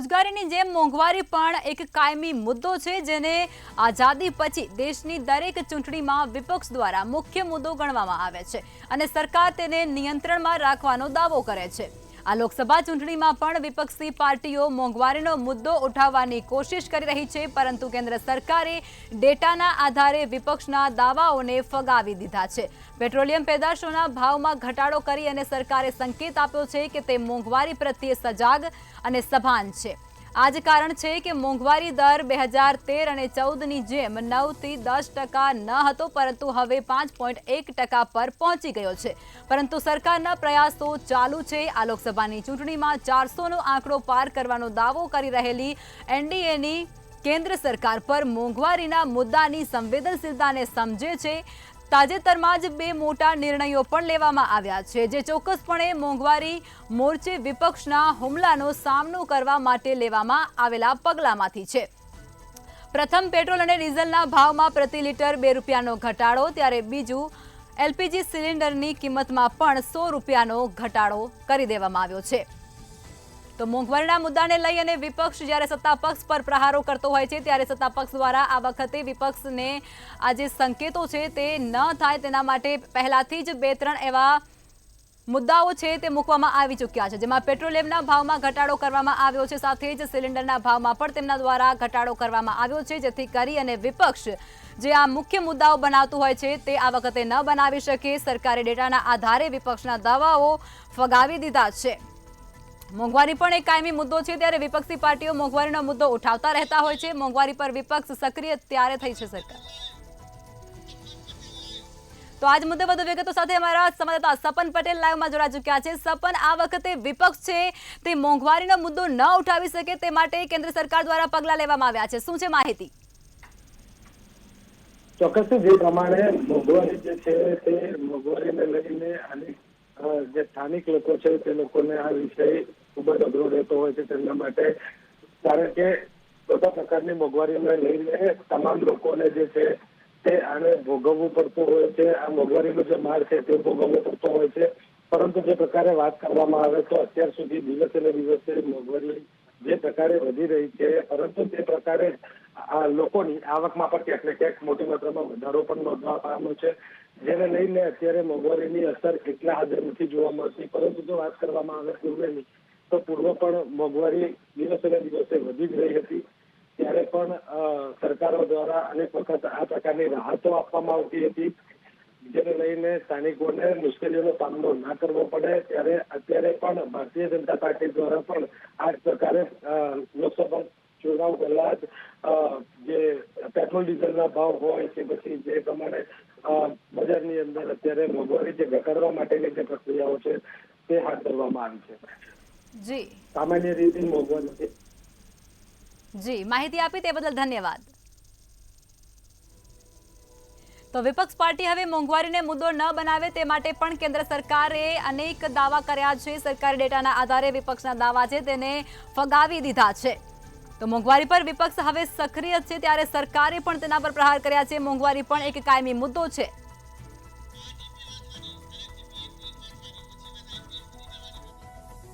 રોજગારીની જેમ મોંઘવારી પણ એક કાયમી મુદ્દો છે, જેને આઝાદી પછી દેશની દરેક ચૂંટણીમાં વિપક્ષ દ્વારા મુખ્ય મુદ્દો ગણવામાં આવે છે અને સરકાર તેને નિયંત્રણમાં રાખવાનો દાવો કરે છે। આ લોકસભા ચૂંટણીમાં પણ વિપક્ષી પાર્ટીઓ મોંઘવારીનો મુદ્દો ઉઠાવવાની કોશિશ કરી રહી છે, પરંતુ કેન્દ્ર સરકારે ડેટાના આધારે વિપક્ષના દાવાઓને ફગાવી દીધા છે। પેટ્રોલિયમ પેદાશોના ભાવમાં ઘટાડો કરી અને સરકારે સંકેત આપ્યો છે કે તે મોંઘવારી પ્રત્યે સજાગ અને સભાન છે। આ જ કારણ છે કે મોંઘવારી દર 2013 અને 14ની જેમ 9 થી 10% ન હતો, પરંતુ હવે 5.1% પર પહોંચી ગયો છે। પરંતુ સરકારના પ્રયાસો ચાલુ છે। આ લોકસભાની ચૂંટણીમાં 400નો આંકડો પાર કરવાનો દાવો કરી રહેલી એનડીએની કેન્દ્ર સરકાર પર મોંઘવારીના મુદ્દાની સંવેદનશીલતાને સમજે છે। તાજેતરમાં જ 2 મોટા નિર્ણયો પણ લેવામાં આવ્યા છે, જે ચોક્કસપણે મોંઘવારી મોરચે વિપક્ષના હુમલાનો સામનો કરવા માટે લેવામાં આવેલા પગલાંમાંથી છે। પ્રથમ, પેટ્રોલ અને ડીઝલના ભાવમાં પ્રતિ લીટર 2 રૂપિયાનો ઘટાડો, ત્યારે બીજું, એલપીજી સિલિન્ડરની કિંમતમાં પણ 100 રૂપિયાનો ઘટાડો કરી દેવામાં આવ્યો છે। તો મોંઘવારીના મુદ્દાને લઈ અને વિપક્ષ જ્યારે સત્તા પક્ષ પર પ્રહારો કરતો હોય છે, ત્યારે સત્તા પક્ષ દ્વારા આ વખતે વિપક્ષને આ જે સંકેતો છે તે ન થાય તેના માટે પહેલાથી જ 2-3 એવા મુદ્દાઓ છે તે મૂકવામાં આવી ચૂક્યા છે, જેમાં પેટ્રોલિયમના ભાવમાં ઘટાડો કરવામાં આવ્યો છે, સાથે જ સિલિન્ડરના ભાવમાં પણ તેમના દ્વારા ઘટાડો કરવામાં આવ્યો છે, જેથી કરી અને વિપક્ષ જે આ મુખ્ય મુદ્દાઓ બનાવતું હોય છે તે આ વખતે ન બનાવી શકે। સરકારે ડેટાના આધારે વિપક્ષના દાવાઓ ફગાવી દીધા છે। મોંઘવારી પણ એક કાયમી મુદ્દો છે, ત્યારે વિપક્ષી પાર્ટીઓ મોંઘવારીનો મુદ્દો ઉઠાવતા રહેતા હોય છે। મોંઘવારી પર વિપક્ષ સક્રિય ત્યારે થઈ છે સરકાર। તો આજ મુદ્દે વધુ વિગતો સાથે અમારા સંવાદદાતા સપન પટેલ લાઈવમાં જોડાઈ ચૂક્યા છે। સપન, આ વખતે વિપક્ષ છે તે મોંઘવારીનો મુદ્દો ન ઉઠાવી શકે તે માટે કેન્દ્ર સરકાર દ્વારા પગલાં લેવામાં આવ્યા છે, શું છે માહિતી? ચોક્કસ જે પ્રમાણે મોંઘવારી જે છે તે મોંઘવારીને લઈને અનેક જે સ્થાનિક લોકો છે તે લોકોને આ વિષય ખૂબ જ અઘરો રહેતો હોય છે તેમના માટે, કારણ કે બધા પ્રકારની મોંઘવારીને લઈને તમામ લોકોને જે છે તે આને ભોગવવું પડતું હોય છે। આ મોંઘવારીનો જે માર છે તે ભોગવવો પડતો હોય છે, પરંતુ જે પ્રકારે વાત કરવામાં આવે તો અત્યાર સુધી દિવસે ને દિવસે મોંઘવારી જે પ્રકારે વધી રહી છે, પરંતુ તે પ્રકારે આ લોકોની આવકમાં પણ ક્યાંક ને ક્યાંક મોટી માત્રામાં વધારો પણ નોંધવા પામ્યો છે, જેને લઈને અત્યારે મોંઘવારીની અસર એટલા હદે નથી જોવા મળતી। પરંતુ જો વાત કરવામાં આવે પૂર્વેની, તો પૂર્વ પણ મોંઘવારી દિવસે ને દિવસે વધી જ રહી હતી, ત્યારે પણ સરકારો દ્વારા અનેક વખત આ પ્રકારની રાહતો આપવામાં આવતી હતી, જેને લઈને સ્થાનિકોને મુશ્કેલીઓનો સામનો ના કરવો પડે। ત્યારે અત્યારે પણ ભારતીય જનતા પાર્ટી દ્વારા પણ આ જ પ્રકારે લોકસભા ચુનાવ પહેલા જ જે પેટ્રોલ ડીઝલના ભાવ હોય કે પછી જે પ્રમાણે બજારની અંદર અત્યારે મોંઘવારી જે ઘટાડવા માટેની જે પ્રક્રિયાઓ છે તે હાથ ધરવામાં આવી છે। જી, સામાન્ય રીતે મોંઘવારી જી, માહિતી આપી તે બદલ ધન્યવાદ। તો વિપક્ષ પાર્ટી હવે મોંઘવારીને મુદ્દો ન બનાવે તે માટે પણ કેન્દ્ર સરકારે અનેક દાવા કર્યા છે। સરકારી ડેટાના આધારે વિપક્ષના દાવા છે તેને ફગાવી દીધા છે। તો મોંઘવારી પર વિપક્ષ હવે સક્રિય છે, ત્યારે સરકારે પણ તેના પર પ્રહાર કર્યા છે। મોંઘવારી પણ એક કાયમી મુદ્દો છે।